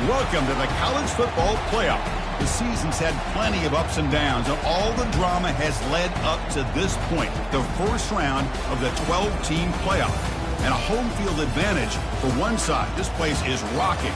Welcome to the college football playoff. The season's had plenty of ups and downs, and all the drama has led up to this point, the first round of the 12-team playoff. And a home field advantage for one side. This place is rocking.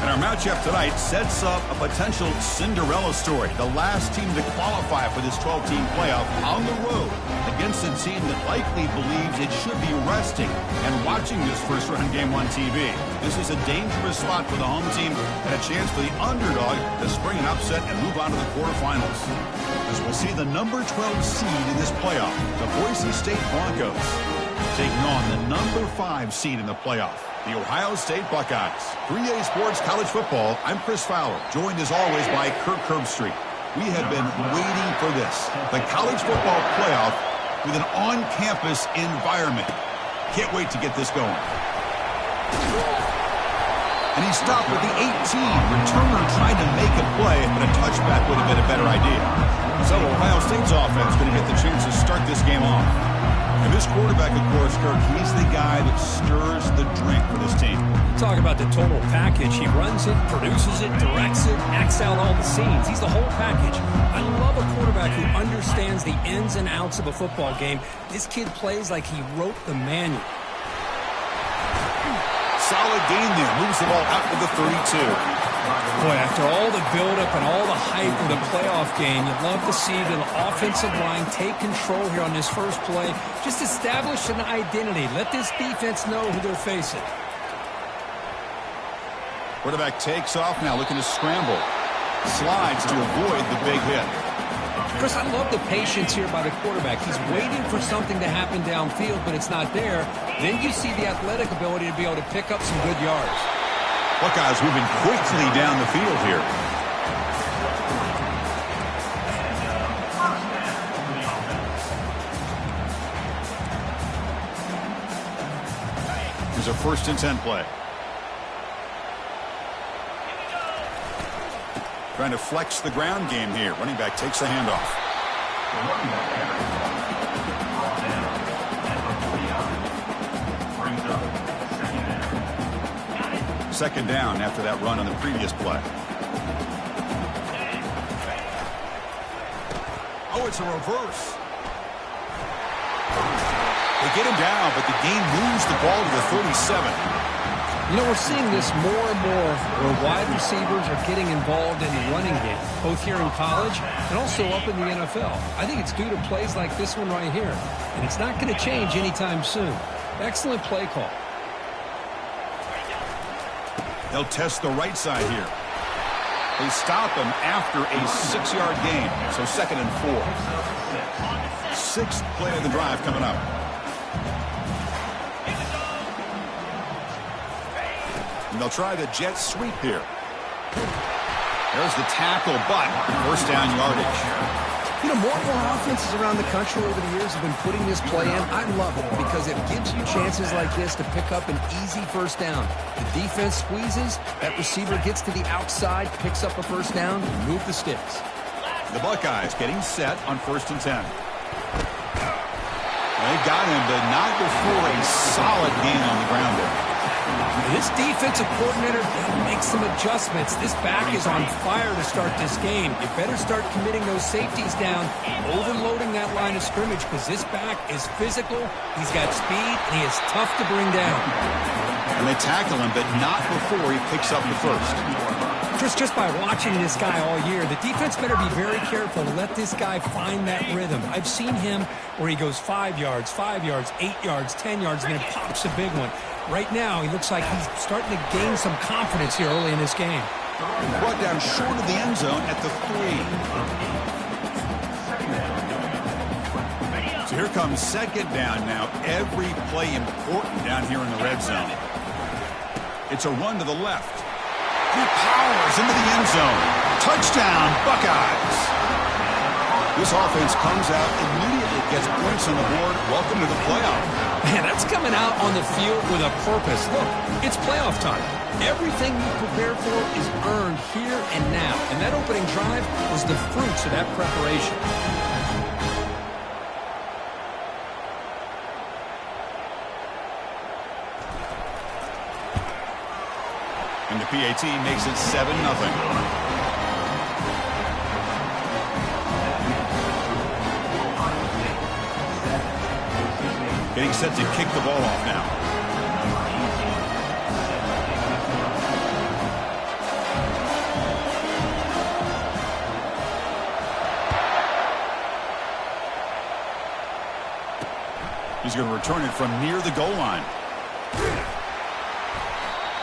And our matchup tonight sets up a potential Cinderella story. The last team to qualify for this 12-team playoff on the road against a team that likely believes it should be resting and watching this first-round game on TV. This is a dangerous spot for the home team and a chance for the underdog to spring an upset and move on to the quarterfinals. As we'll see the number 12 seed in this playoff, the Boise State Broncos, taking on the number 5 seed in the playoff, the Ohio State Buckeyes. 3A Sports College Football, I'm Chris Fowler, joined as always by Kirk Herbstreit. We have been waiting for this, the college football playoff with an on-campus environment. Can't wait to get this going. And he stopped with the 18. Returner tried to make a play, but a touchback would have been a better idea. So Ohio State's offense going to get the chance to start this game off. And this quarterback, of course, Kirk, he's the guy that stirs the drink for this team. Talk about the total package. He runs it, produces it, directs it, acts out all the scenes. He's the whole package. I love a quarterback who understands the ins and outs of a football game. This kid plays like he wrote the manual. Solid gain there. Moves the ball out to the 32. Boy, after all the buildup and all the hype of the playoff game, you'd love to see the offensive line take control here on this first play. Just establish an identity. Let this defense know who they're facing. Quarterback takes off now, looking to scramble. Slides to avoid the big hit. Chris, I love the patience here by the quarterback. He's waiting for something to happen downfield, but it's not there. Then you see the athletic ability to be able to pick up some good yards. Buckeyes moving quickly down the field here. Here's a 1st and 10 play. Trying to flex the ground game here. Running back takes the handoff. Second down after that run on the previous play. Oh, it's a reverse. They get him down, but the game moves the ball to the 37. You know, we're seeing this more and more where wide receivers are getting involved in the running game, both here in college and also up in the NFL. I think it's due to plays like this one right here, and it's not going to change anytime soon. Excellent play call. They'll test the right side here. They stop him after a 6-yard gain, so 2nd and 4. 6th play of the drive coming up. And they'll try the jet sweep here. There's the tackle, but 1st down yardage. You know, more and more offenses around the country over the years have been putting this play in. I love it because it gives you chances like this to pick up an easy 1st down. The defense squeezes, that receiver gets to the outside, picks up a 1st down, and move the sticks. The Buckeyes getting set on 1st and 10. They got him, but not before a solid gain on the ground there. This defensive coordinator makes some adjustments. This back is on fire to start this game. You better start committing those safeties down, overloading that line of scrimmage, because this back is physical, he's got speed, and he is tough to bring down. And they tackle him, but not before he picks up the 1st. Chris, just by watching this guy all year, the defense better be very careful to let this guy find that rhythm. I've seen him where he goes 5 yards, 5 yards, 8 yards, 10 yards, and then pops a big one. Right now, he looks like he's starting to gain some confidence here early in this game. Brought down short of the end zone at the 3. So here comes 2nd down now. Every play important down here in the red zone. It's a run to the left. He powers into the end zone. Touchdown, Buckeyes. This offense comes out immediately, gets points on the board. Welcome to the playoff. Man, that's coming out on the field with a purpose. Look, it's playoff time. Everything you prepare for is earned here and now. And that opening drive was the fruits of that preparation. And the PAT makes it 7-0. Getting set to kick the ball off now. He's going to return it from near the goal line.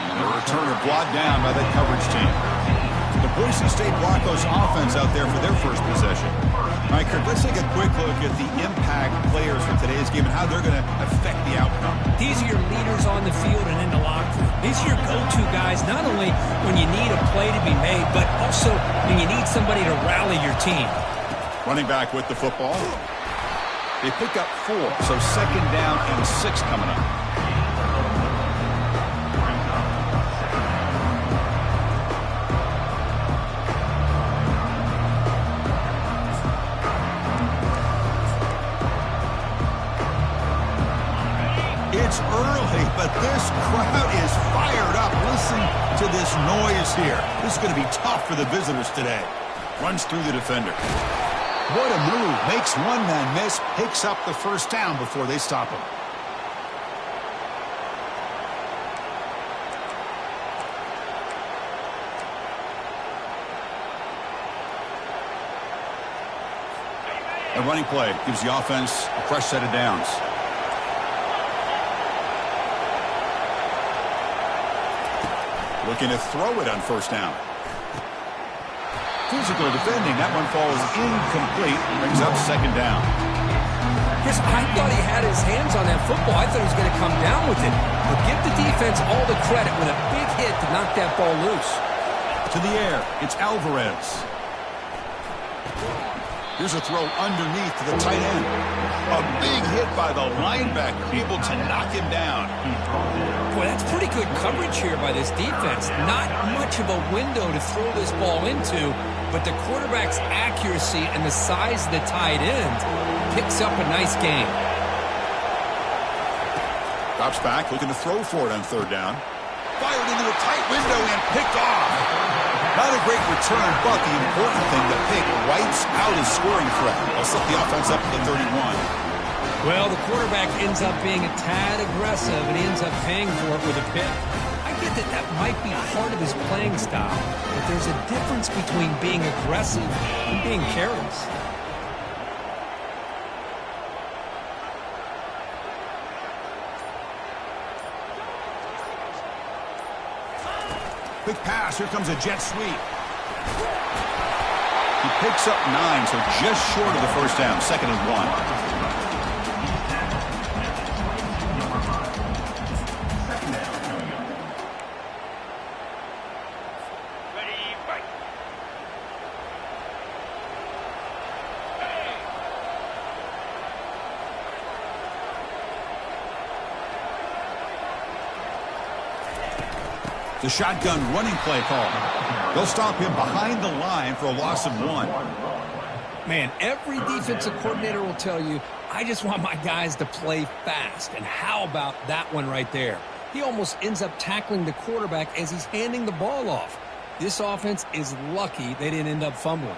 And the returner brought down by that coverage team. The Boise State Broncos offense out there for their first possession. All right, Kirk, let's take a quick look at the impact players for today's game and how they're going to affect the outcome. These are your leaders on the field and in the locker room. These are your go-to guys, not only when you need a play to be made, but also when you need somebody to rally your team. Running back with the football. They pick up 4, so 2nd down and 6 coming up. It's early, but this crowd is fired up. Listen to this noise here. This is going to be tough for the visitors today. Runs through the defender. What a move. Makes one man miss, picks up the first down before they stop him. A running play gives the offense a fresh set of downs. Looking to throw it on first down. Physical defending. That one falls incomplete. Brings up 2nd down. Chris, I thought he had his hands on that football. I thought he was going to come down with it. But give the defense all the credit with a big hit to knock that ball loose. To the air. It's Alvarez. Here's a throw underneath to the tight end. A big hit by the linebacker, able to knock him down. Boy, that's pretty good coverage here by this defense. Not much of a window to throw this ball into, but the quarterback's accuracy and the size of the tight end picks up a nice gain. Drops back, looking to throw for it on 3rd down. Fired into the tight window and picked off. Not a great return, but the important thing, the pick wipes out his scoring threat. They'll set the offense up to the 31. Well, the quarterback ends up being a tad aggressive, and he ends up paying for it with a pick. I get that that might be part of his playing style, but there's a difference between being aggressive and being careless. Quick pass. Here comes a jet sweep. He picks up 9, so just short of the first down. 2nd and 1. The shotgun running play call. They'll stop him behind the line for a loss of 1. Man, every defensive coordinator will tell you, I just want my guys to play fast. And how about that one right there? He almost ends up tackling the quarterback as he's handing the ball off. This offense is lucky they didn't end up fumbling.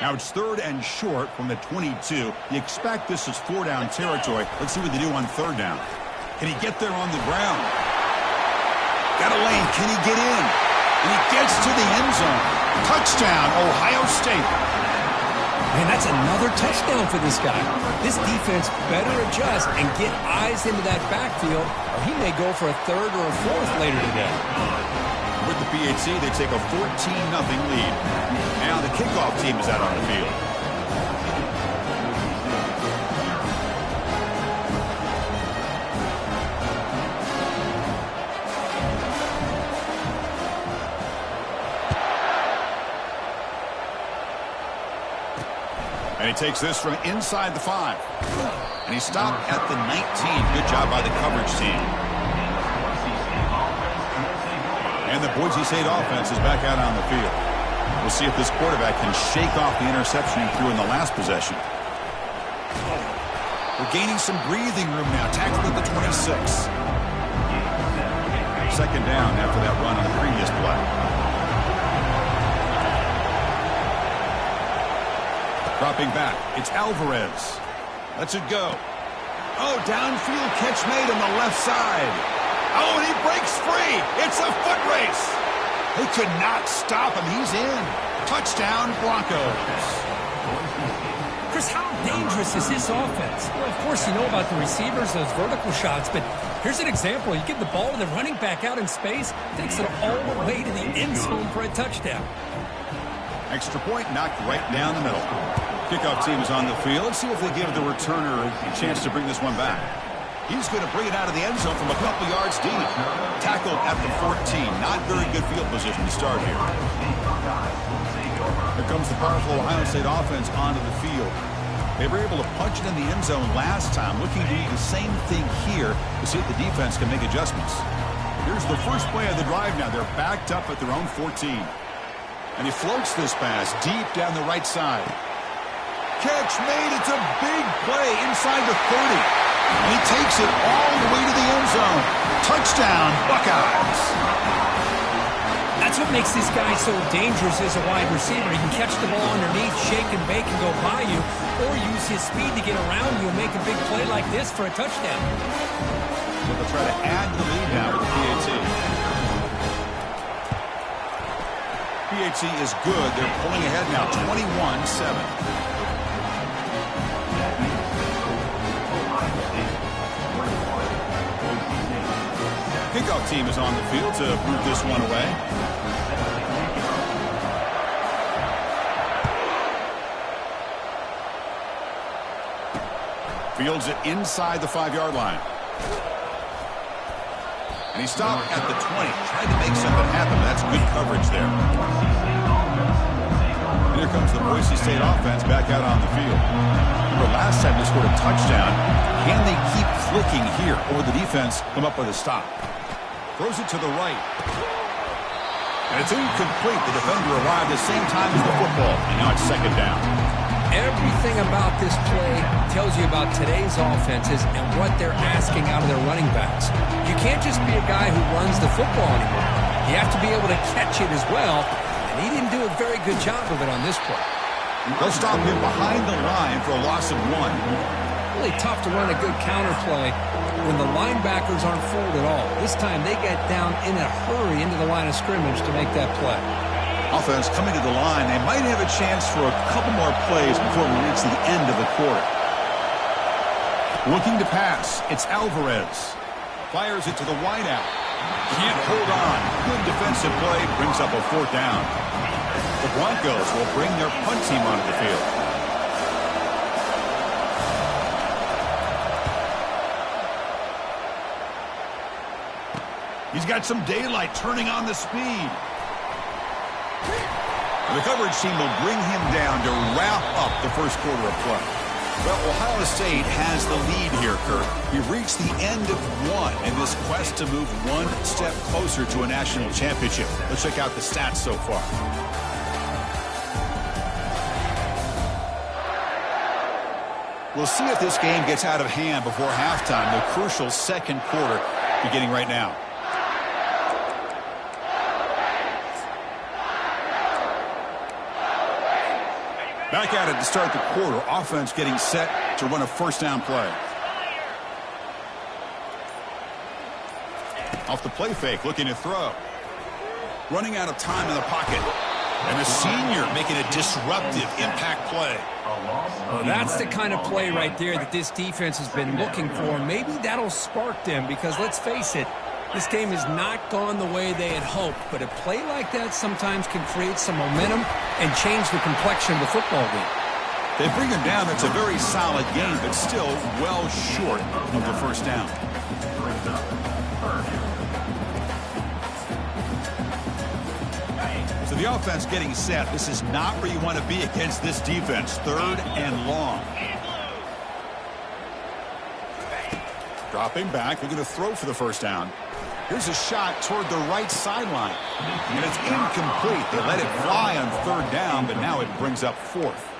Now it's 3rd and short from the 22. You expect this is 4-down territory. Let's see what they do on 3rd down. Can he get there on the ground? Got a lane. Can he get in? And he gets to the end zone. Touchdown, Ohio State. Man, that's another touchdown for this guy. This defense better adjust and get eyes into that backfield, or he may go for a 3rd or a 4th later today. With the PAT, they take a 14-0 lead. Now the kickoff team is out on the field. And he takes this from inside the 5. And he stopped at the 19. Good job by the coverage team. And the Boise State offense is back out on the field. We'll see if this quarterback can shake off the interception he threw in the last possession. We're gaining some breathing room now. Tackled at the 26. Second down after that run on the previous play. Dropping back. It's Alvarez. Lets it go. Oh, downfield catch made on the left side. Oh, and he breaks free. It's a foot race. They could not stop him. He's in. Touchdown, Broncos. Chris, how dangerous is this offense? Well, of course, you know about the receivers, those vertical shots, but here's an example. You give the ball to the running back out in space, takes it all the way to the end zone for a touchdown. Extra point knocked right down the middle. Kickoff team is on the field. Let's see if they give the returner a chance to bring this one back. He's going to bring it out of the end zone from a couple yards deep. Tackled at the 14. Not very good field position to start here. Here comes the powerful Ohio State offense onto the field. They were able to punch it in the end zone last time, looking to do the same thing here to see if the defense can make adjustments. Here's the first play of the drive now. They're backed up at their own 14. And he floats this pass deep down the right side. Catch made. It's a big play inside the 30. And he takes it all the way to the end zone. Touchdown, Buckeyes. That's what makes this guy so dangerous as a wide receiver. He can catch the ball underneath, shake and bake and go by you, or use his speed to get around you and make a big play like this for a touchdown. So they'll try to add to the lead now with the PAT. PAT is good. They're pulling ahead now, 21-7. Kickoff team is on the field to move this one away. Fields it inside the 5-yard line. And he stopped at the 20. Tried to make something happen, but that's good coverage there. And here comes the Boise State offense back out on the field. Remember last time they scored a touchdown. Can they keep clicking here, or the defense come up with a stop? Throws it to the right. And it's incomplete. The defender arrived at the same time as the football. And now it's second down. Everything about this play tells you about today's offenses and what they're asking out of their running backs. You can't just be a guy who runs the football anymore. You have to be able to catch it as well. And he didn't do a very good job of it on this play. They'll stop him behind the line for a loss of 1. Really tough to run a good counter play when the linebackers aren't fooled at all. This time they get down in a hurry into the line of scrimmage to make that play. Offense coming to the line. They might have a chance for a couple more plays before we reach the end of the quarter. Looking to pass. It's Alvarez. Fires it to the wideout. Can't hold on. Good defensive play. Brings up a 4th down. The Broncos will bring their punt team onto the field. He's got some daylight turning on the speed. The coverage team will bring him down to wrap up the first quarter of play. Well, Ohio State has the lead here, Kirk. We've reached the end of one in this quest to move one step closer to a national championship. Let's check out the stats so far. We'll see if this game gets out of hand before halftime, the crucial second quarter beginning right now. Back at it to start the quarter. Offense getting set to run a first down play. Off the play fake, looking to throw. Running out of time in the pocket. And the senior making a disruptive impact play. Well, that's the kind of play right there that this defense has been looking for. Maybe that'll spark them because, let's face it, this game has not gone the way they had hoped. But a play like that sometimes can create some momentum and change the complexion of the football game. They bring him down. It's a very solid game, but still well short of the first down. So the offense getting set. This is not where you want to be against this defense. 3rd and long. Dropping back. They're going to throw for the first down. Here's a shot toward the right sideline. And it's incomplete. They let it fly on third down, but now it brings up fourth.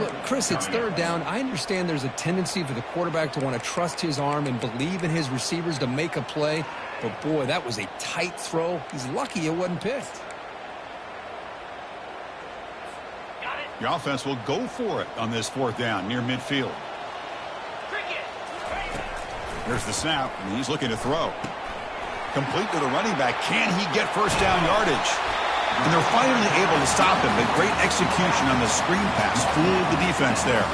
Look, Chris, it's third down. I understand there's a tendency for the quarterback to want to trust his arm and believe in his receivers to make a play. But, boy, that was a tight throw. He's lucky it wasn't picked. The offense will go for it on this fourth down near midfield. There's the snap, and he's looking to throw. Complete to the running back. Can he get first down yardage? And they're finally able to stop him. But great execution on the screen pass. Fooled the defense there.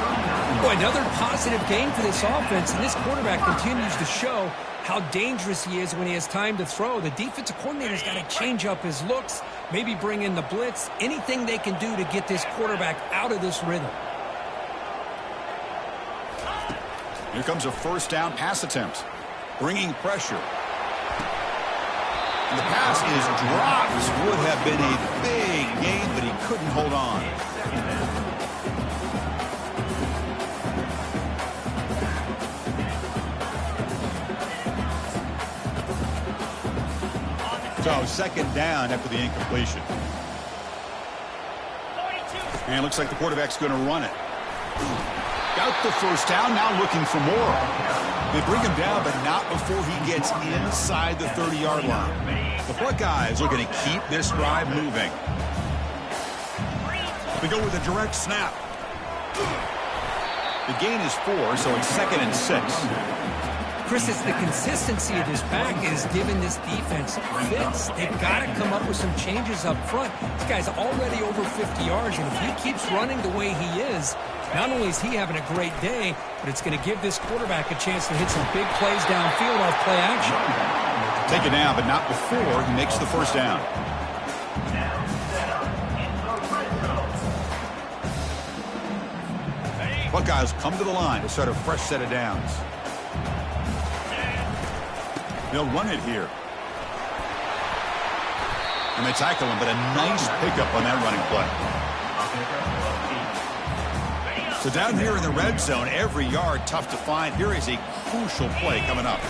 Boy, another positive game for this offense, and this quarterback continues to show how dangerous he is when he has time to throw. The defensive coordinator's got to change up his looks, maybe bring in the blitz, anything they can do to get this quarterback out of this rhythm. Here comes a first down pass attempt. Bringing pressure. And the pass is dropped. Would have been a big gain, but he couldn't hold on. So second down after the incompletion. And it looks like the quarterback's going to run it. Got the first down, now looking for more. They bring him down, but not before he gets inside the 30-yard line. The Buckeyes looking to keep this drive moving. They go with a direct snap. The gain is 4, so it's 2nd and 6. Chris, it's the consistency of this pack is giving this defense fits. They've got to come up with some changes up front. This guy's already over 50 yards, and if he keeps running the way he is, not only is he having a great day, but it's going to give this quarterback a chance to hit some big plays downfield off play action. Take it down, but not before he makes the first down. Buckeyes come to the line to start a fresh set of downs. They'll run it here. And they tackle him, but a nice pickup on that running play. So down here in the red zone, every yard tough to find. Here is a crucial play coming up.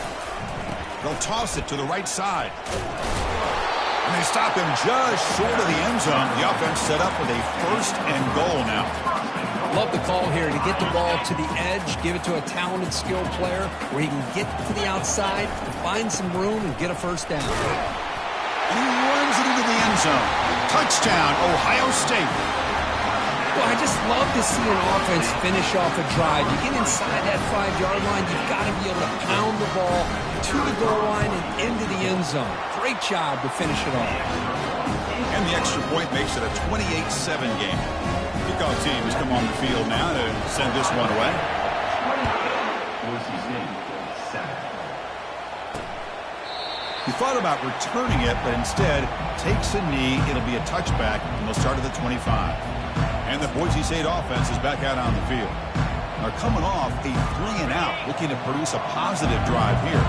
They'll toss it to the right side. And they stop him just short of the end zone. The offense set up with a 1st and goal now. Love the call here to get the ball to the edge, give it to a talented, skilled player where he can get to the outside, find some room, and get a first down. And he runs it into the end zone. Touchdown, Ohio State. Well, I just love to see an offense finish off a drive. You get inside that 5-yard line, you've got to be able to pound the ball to the goal line and into the end zone. Great job to finish it off. And the extra point makes it a 28-7 game. Kickoff team has come on the field now to send this one away. He thought about returning it, but instead takes a knee. It'll be a touchback, and they'll start at the 25. And the Boise State offense is back out on the field. They're coming off a 3-and-out, looking to produce a positive drive here.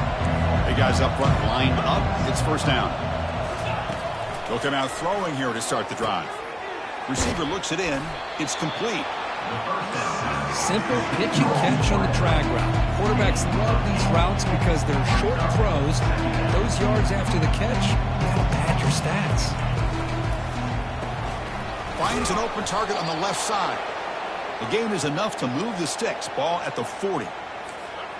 The guys up front lined up. It's first down. They'll come out throwing here to start the drive. Receiver looks it in. It's complete. Simple pitch and catch on the drag route. Quarterbacks love these routes because they're short throws. Those yards after the catch, gotta pad your stats. Finds an open target on the left side. The gain is enough to move the sticks. Ball at the 40.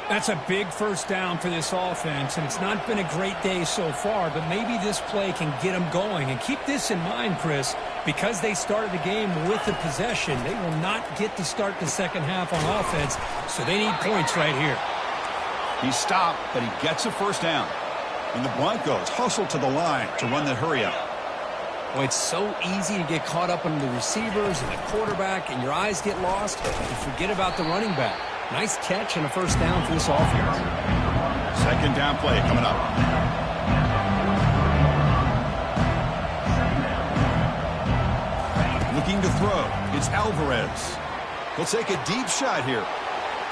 That's a big first down for this offense, and it's not been a great day so far, but maybe this play can get them going. And keep this in mind, Chris, because they started the game with the possession, they will not get to start the second half on offense, so they need points right here. He stopped, but he gets a first down. And the Broncos hustle to the line to run the hurry-up. Well, it's so easy to get caught up on the receivers and the quarterback, and your eyes get lost, and forget about the running back. Nice catch and a first down for this offense. Second down play coming up. Looking to throw. It's Alvarez. He'll take a deep shot here.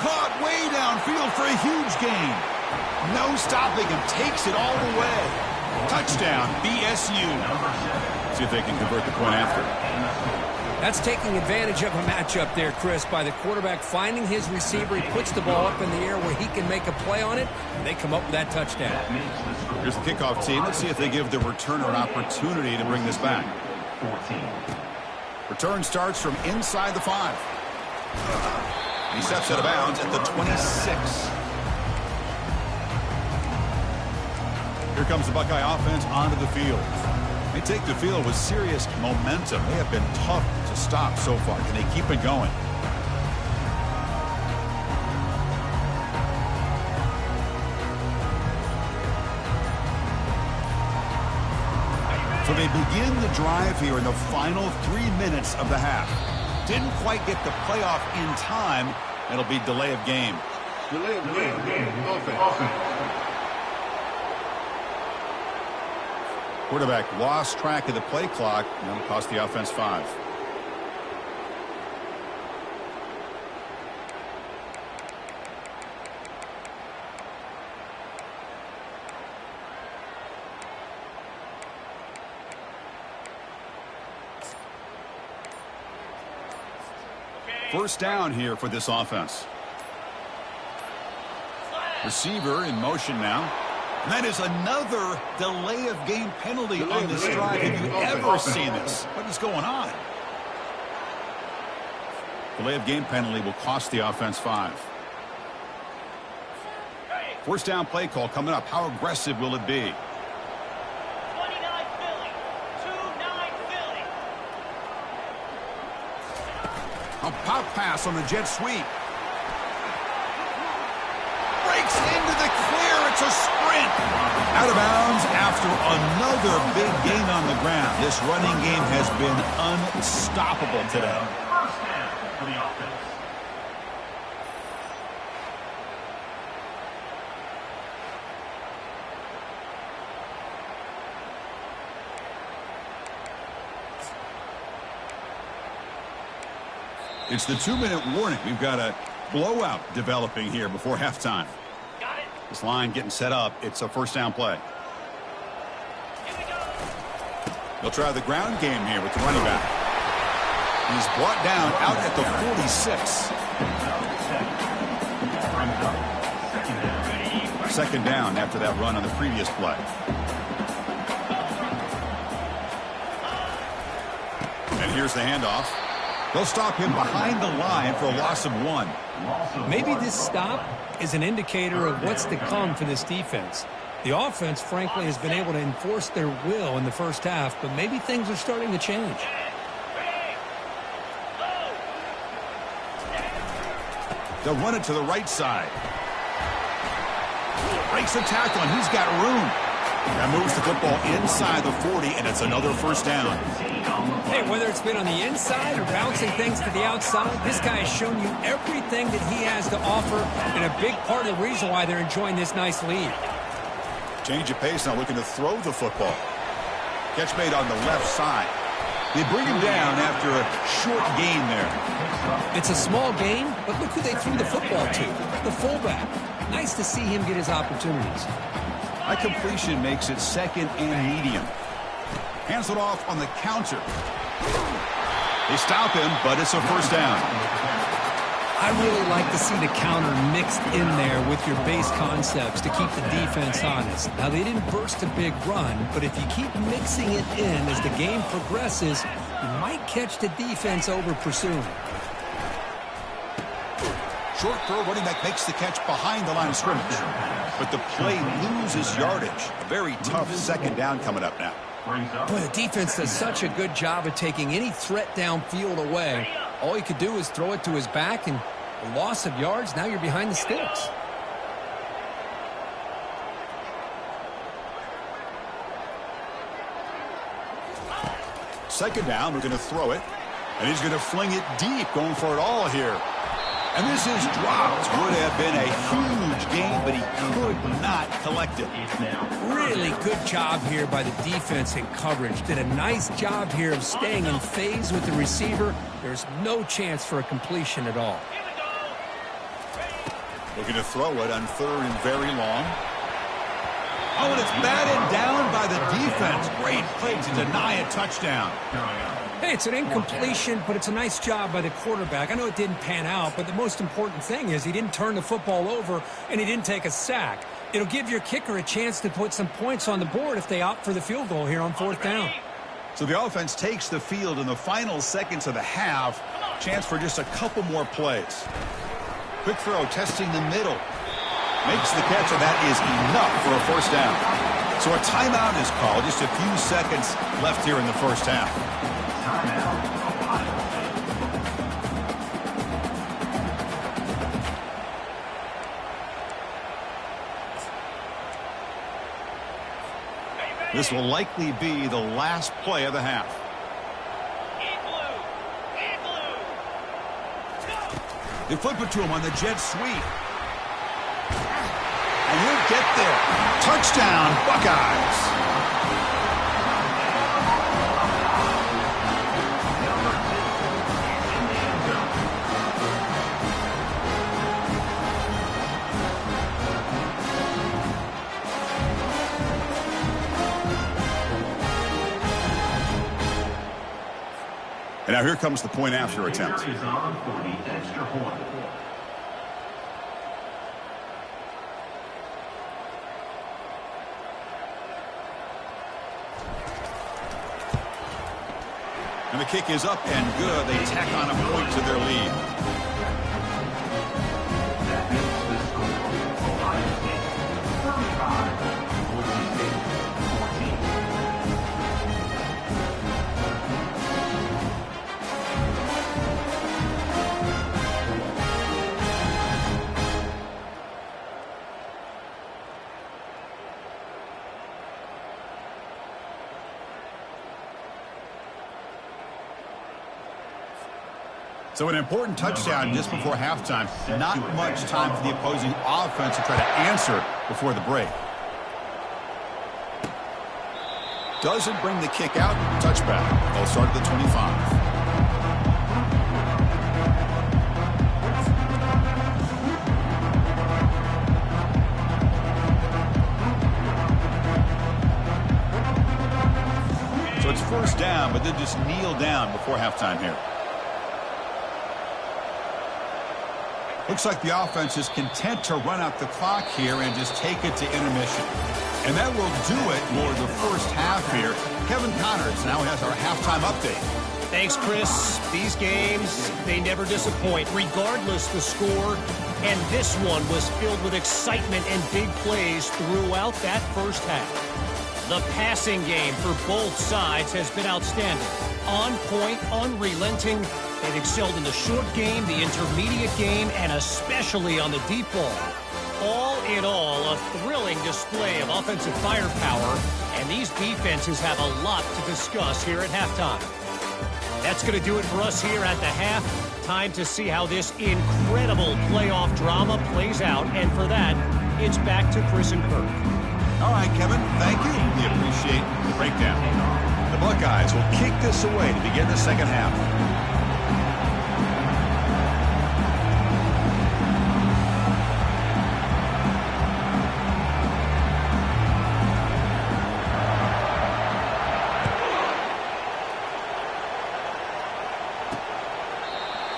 Caught way downfield for a huge gain. No stopping him. Takes it all the way. Touchdown, BSU. See if they can convert the point after. That's taking advantage of a matchup there, Chris, by the quarterback finding his receiver. He puts the ball up in the air where he can make a play on it, and they come up with that touchdown. Here's the kickoff team. Let's see if they give the returner an opportunity to bring this back. Return starts from inside the 5. He steps out of bounds at the 26. Here comes the Buckeye offense onto the field. They take the field with serious momentum. They have been tough to stop so far. Can they keep it going? So they begin the drive here in the final 3 minutes of the half. Didn't quite get the playoff in time. It'll be delay of game. Delay of game. Offense. Quarterback lost track of the play clock, and that'll cost the offense 5. First down here for this offense. Receiver in motion now. And that is another delay of game penalty on this drive. Have you ever seen this? What is going on? Delay of game penalty will cost the offense 5. First down play call coming up. How aggressive will it be? 29 Philly. 2-9 Philly. A pop pass on the jet sweep. Breaks into the clear. It's a sprint. Out of bounds after another big gain on the ground. This running game has been unstoppable today. First down for the offense. It's the 2-minute warning. We've got a blowout developing here before halftime. Got it. This line getting set up. It's a first down play. Here we go. They'll try the ground game here with the running back. He's brought down out at the 46. Second down after that run on the previous play. And here's the handoff. They'll stop him behind the line for a loss of 1. Maybe this stop is an indicator of what's to come for this defense. The offense, frankly, has been able to enforce their will in the first half, but maybe things are starting to change. They'll run it to the right side. Breaks the tackle, and he's got room. That moves the football inside the 40, and it's another first down. Hey, whether it's been on the inside or bouncing things to the outside, this guy has shown you everything that he has to offer, and a big part of the reason why they're enjoying this nice lead. Change of pace now, looking to throw the football. Catch made on the left side. They bring him down after a short gain there. It's a small gain, but look who they threw the football to, the fullback. Nice to see him get his opportunities. A completion makes it second and medium. Hands it off on the counter. They stop him, but it's a first down. I really like to see the counter mixed in there with your base concepts to keep the defense honest. Now, they didn't burst a big run, but if you keep mixing it in as the game progresses, you might catch the defense over pursuing. Short throw, running back makes the catch behind the line of scrimmage. But the play loses yardage. A very tough second down coming up now. Boy, the defense does such a good job of taking any threat downfield away. All he could do is throw it to his back, and a loss of yards, now you're behind the sticks. Second down, we're going to throw it. And he's going to fling it deep, going for it all here. And this is dropped. Would have been a huge gain, but he could not collect it. Really good job here by the defense in coverage. Did a nice job here of staying in phase with the receiver. There's no chance for a completion at all. Looking to throw it on third and very long. Oh, and it's batted down by the defense. Great play to deny a touchdown. Hey, it's an incompletion, but it's a nice job by the quarterback. I know it didn't pan out, but the most important thing is he didn't turn the football over and he didn't take a sack. It'll give your kicker a chance to put some points on the board if they opt for the field goal here on 4th down. So the offense takes the field in the final seconds of the half. Chance for just a couple more plays. Quick throw, testing the middle. Makes the catch, and that is enough for a 1st down. So a timeout is called. Just a few seconds left here in the 1st half. This will likely be the last play of the half. They flip it to him on the jet sweep. And he'll get there. Touchdown, Buckeyes. And now here comes the point after attempt. And the kick is up and good. They tack on a point to their lead. So an important touchdown just before halftime. Not much time for the opposing offense to try to answer before the break. Doesn't bring the kick out. Touchback. They'll start at the 25. So it's 1st down, but then just kneel down before halftime here. Looks like the offense is content to run out the clock here and just take it to intermission. And that will do it for the 1st half here. Kevin Connors now has our halftime update. Thanks, Chris. These games, they never disappoint, regardless the score. And this one was filled with excitement and big plays throughout that 1st half. The passing game for both sides has been outstanding. On point, unrelenting. They've excelled in the short game, the intermediate game, and especially on the deep ball. All in all, a thrilling display of offensive firepower, and these defenses have a lot to discuss here at halftime. That's going to do it for us here at the half. Time to see how this incredible playoff drama plays out, and for that, it's back to Chris and Kirk. All right, Kevin, thank you. We appreciate the breakdown. The Buckeyes will kick this away to begin the 2nd half.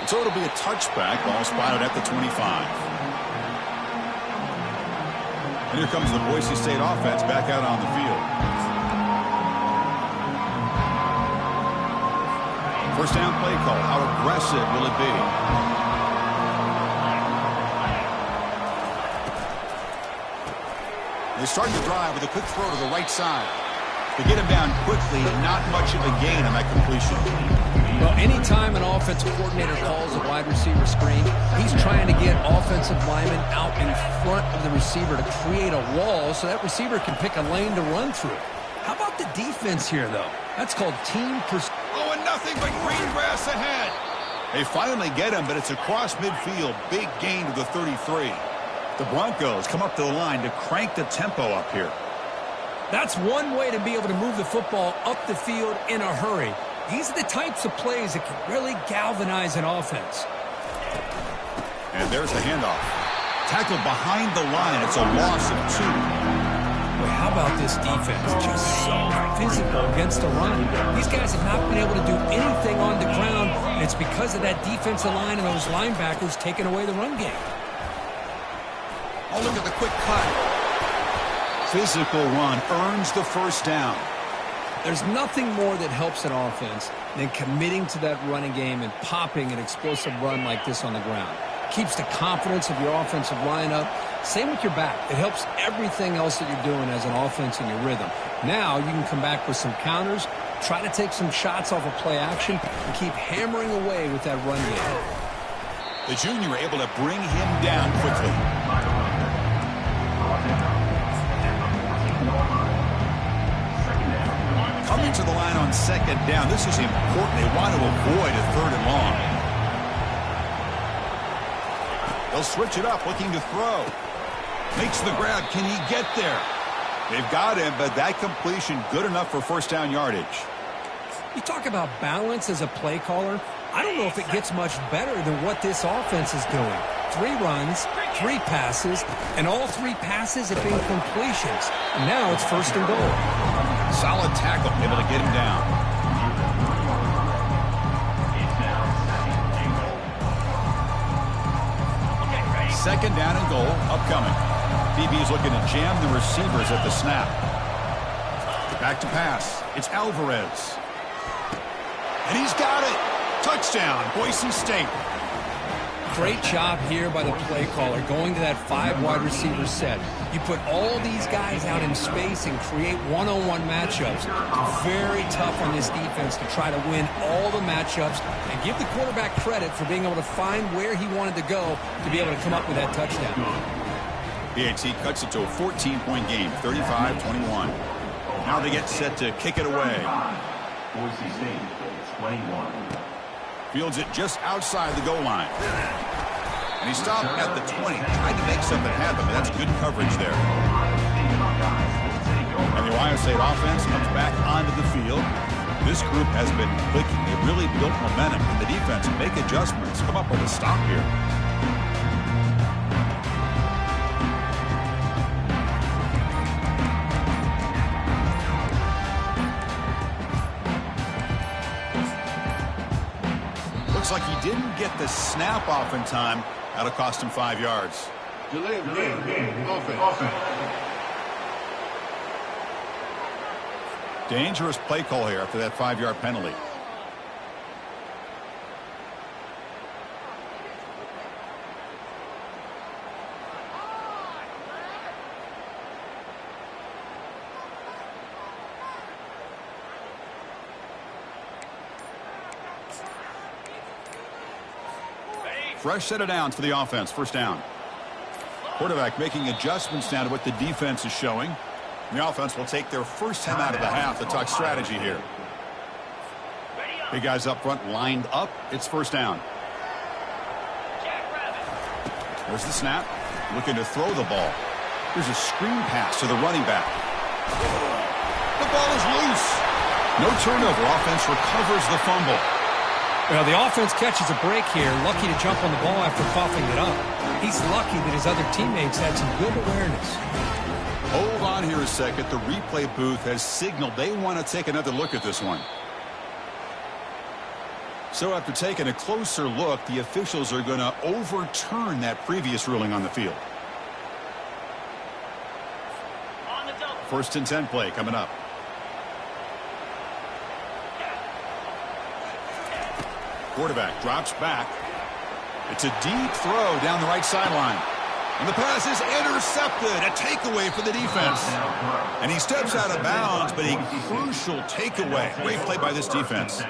So it'll be a touchback, ball spotted at the 25. And here comes the Boise State offense back out on the field. 1st down play call. How aggressive will it be? They start the drive with a quick throw to the right side. They get him down quickly, not much of a gain on that completion. Well, anytime an offensive coordinator calls a wide receiver screen, he's trying to get offensive linemen out in front of the receiver to create a wall so that receiver can pick a lane to run through. How about the defense here, though? That's called team pursuit. Oh, and nothing but green grass ahead. They finally get him, but it's across midfield. Big gain to the 33. The Broncos come up to the line to crank the tempo up here. That's one way to be able to move the football up the field in a hurry. These are the types of plays that can really galvanize an offense. And there's the handoff. Tackled behind the line. It's a loss of 2. Boy, how about this defense? Just so physical against the run. These guys have not been able to do anything on the ground, and it's because of that defensive line and those linebackers taking away the run game. Oh, look at the quick cut. Physical run earns the first down. There's nothing more that helps an offense than committing to that running game and popping an explosive run like this on the ground. Keeps the confidence of your offensive line up. Same with your back. It helps everything else that you're doing as an offense in your rhythm. Now you can come back with some counters, try to take some shots off of play action, and keep hammering away with that run game. The junior able to bring him down quickly. Coming to the line on second down. This is important. They want to avoid a third and long. They'll switch it up, looking to throw. Makes the grab. Can he get there? They've got him, but that completion good enough for first down yardage. You talk about balance as a play caller. I don't know if it gets much better than what this offense is doing. 3 runs, 3 passes, and all 3 passes have been completions. And now it's first and goal. Solid tackle, able to get him down. Second down and goal, upcoming. DB's looking to jam the receivers at the snap. Back to pass. It's Alvarez. And he's got it. Touchdown, Boise State. Great job here by the play caller, going to that 5 wide receiver set. You put all these guys out in space and create one-on-one matchups. Very tough on this defense to try to win all the matchups and give the quarterback credit for being able to find where he wanted to go to be able to come up with that touchdown. BAT cuts it to a 14-point game, 35-21. Now they get set to kick it away. Boise State, 21. Fields it just outside the goal line. And he stopped at the 20. Tried to make something happen, but that's good coverage there. And the Ohio State offense comes back onto the field. This group has been clicking. They really built momentum. And the defense make adjustments. Come up with a stop here. Looks like he didn't get the snap off in time. That'll cost him 5 yards. Delay of game. Offense. Dangerous play call here after that 5-yard penalty. Fresh set of downs for the offense. First down. Quarterback making adjustments now to what the defense is showing. And the offense will take their first time out of the half to talk strategy here. Big guys up front lined up. It's first down. There's the snap. Looking to throw the ball. There's a screen pass to the running back. The ball is loose. No turnover. Offense recovers the fumble. Well, the offense catches a break here, lucky to jump on the ball after coughing it up. He's lucky that his other teammates had some good awareness. Hold on here a second. The replay booth has signaled they want to take another look at this one. So after taking a closer look, the officials are going to overturn that previous ruling on the field. First and 10 play coming up. Quarterback drops back. It's a deep throw down the right sideline. And the pass is intercepted. A takeaway for the defense. And he steps out of bounds, but a crucial takeaway. Great play by this defense.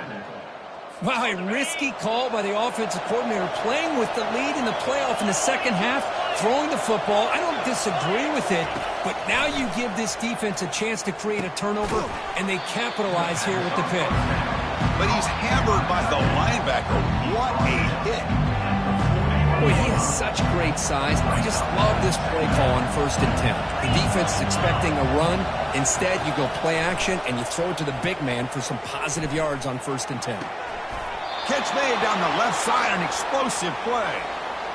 Wow, a risky call by the offensive coordinator, playing with the lead in the playoff in the second half, throwing the football. I don't disagree with it, but now you give this defense a chance to create a turnover, and they capitalize here with the pick. But he's hammered by the linebacker. What a hit. Boy, he has such great size. I just love this play call on first and 10. The defense is expecting a run. Instead, you go play action, and you throw it to the big man for some positive yards on first and 10. Catch made down the left side, an explosive play.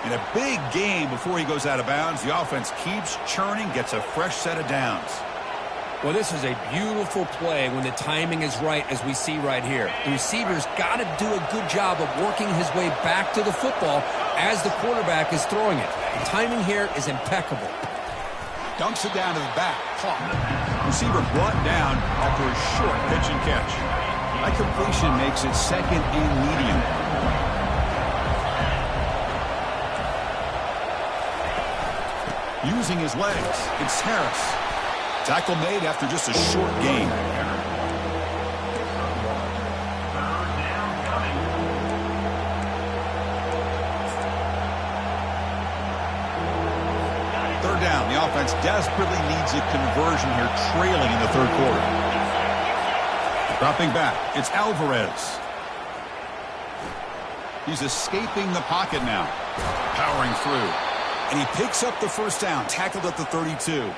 In a big game before he goes out of bounds, the offense keeps churning, gets a fresh set of downs. Well, this is a beautiful play when the timing is right, as we see right here. The receiver's got to do a good job of working his way back to the football as the quarterback is throwing it. The timing here is impeccable. Dumps it down to the back. Caught. Receiver brought down after a short pitch and catch. That completion makes it second and medium. Using his legs, it's Harris. Tackle made after just a short gain. Third down. The offense desperately needs a conversion here, trailing in the third quarter. Dropping back. It's Alvarez. He's escaping the pocket now. Powering through. And he picks up the first down, tackled at the 32.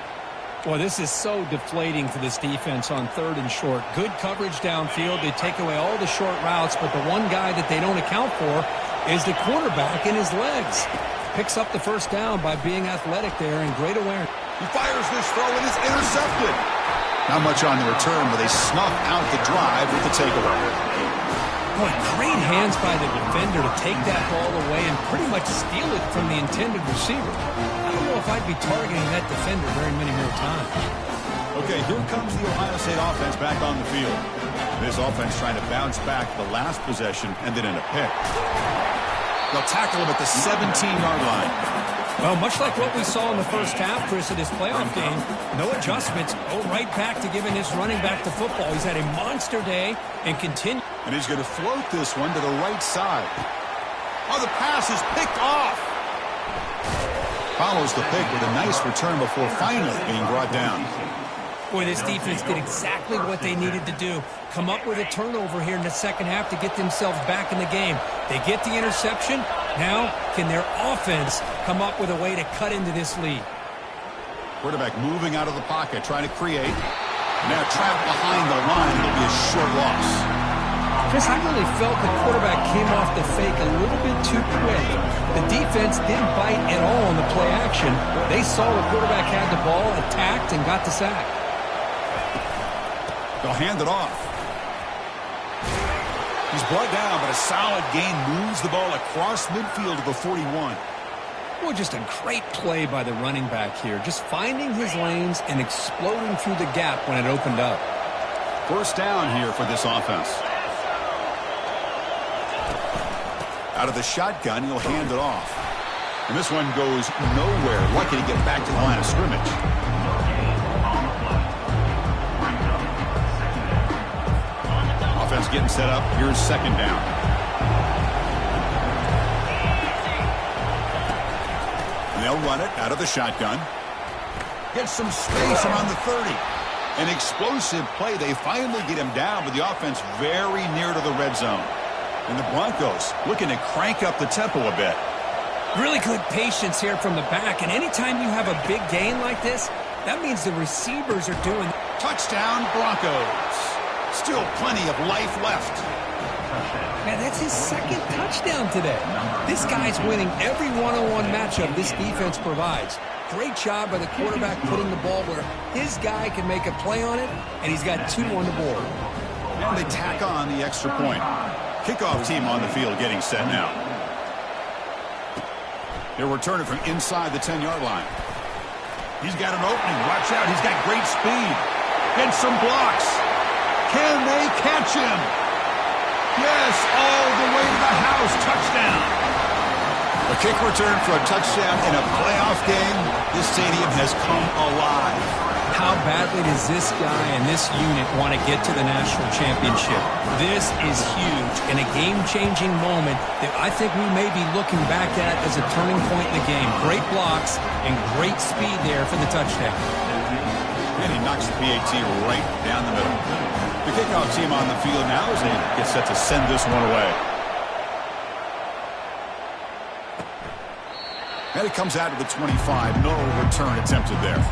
Boy, this is so deflating for this defense on third and short. Good coverage downfield. They take away all the short routes, but the one guy that they don't account for is the quarterback in his legs. Picks up the first down by being athletic there and great awareness. He fires this throw and it's intercepted. Not much on the return, but they snuff out the drive with the takeaway. Boy, great hands by the defender to take that ball away and pretty much steal it from the intended receiver. I don't know if I'd be targeting that defender very many more times. Okay, here comes the Ohio State offense back on the field. This offense trying to bounce back the last possession and then in a pick. They'll tackle him at the 17-yard line. Well, much like what we saw in the first half, Chris, of this playoff game, no adjustments. Go right back to giving this running back the football. He's had a monster day and continue. And he's going to float this one to the right side. Oh, the pass is picked off. Follows the pick with a nice return before finally being brought down. Boy, this defense did exactly what they needed to do. Come up with a turnover here in the second half to get themselves back in the game. They get the interception. Now, can their offense come up with a way to cut into this lead? Quarterback moving out of the pocket, trying to create. Now trapped behind the line. It'll be a short loss. Chris, I really felt the quarterback came off the fake a little bit too quick. The defense didn't bite at all on the play action. They saw the quarterback had the ball, attacked, and got the sack. They'll hand it off. He's brought down, but a solid gain moves the ball across midfield to the 41. Well, just a great play by the running back here. Just finding his lanes and exploding through the gap when it opened up. First down here for this offense. Out of the shotgun, he'll hand it off. And this one goes nowhere. Lucky to get back to the line of scrimmage. Offense getting set up. Here's second down. And they'll run it out of the shotgun. Get some space around the 30. An explosive play. They finally get him down, but the offense very near to the red zone. And the Broncos looking to crank up the tempo a bit. Really good patience here from the back. And anytime you have a big gain like this, that means the receivers are doing. Touchdown, Broncos. Still plenty of life left. Man, that's his second touchdown today. This guy's winning every one-on-one matchup this defense provides. Great job by the quarterback putting the ball where his guy can make a play on it, and he's got 2 on the board. And they tack on the extra point. Kickoff team on the field getting set now. They'll return it from inside the 10-yard line. He's got an opening. Watch out. He's got great speed. Gets some blocks. Can they catch him? Yes, all the way to the house. Touchdown. A kick return for a touchdown in a playoff game. This stadium has come alive. How badly does this guy and this unit want to get to the national championship? This is huge and a game-changing moment that I think we may be looking back at as a turning point in the game. Great blocks and great speed there for the touchdown. And he knocks the PAT right down the middle. The kickoff team on the field now as they get set to send this one away. And it comes out to the 25. No return attempted there.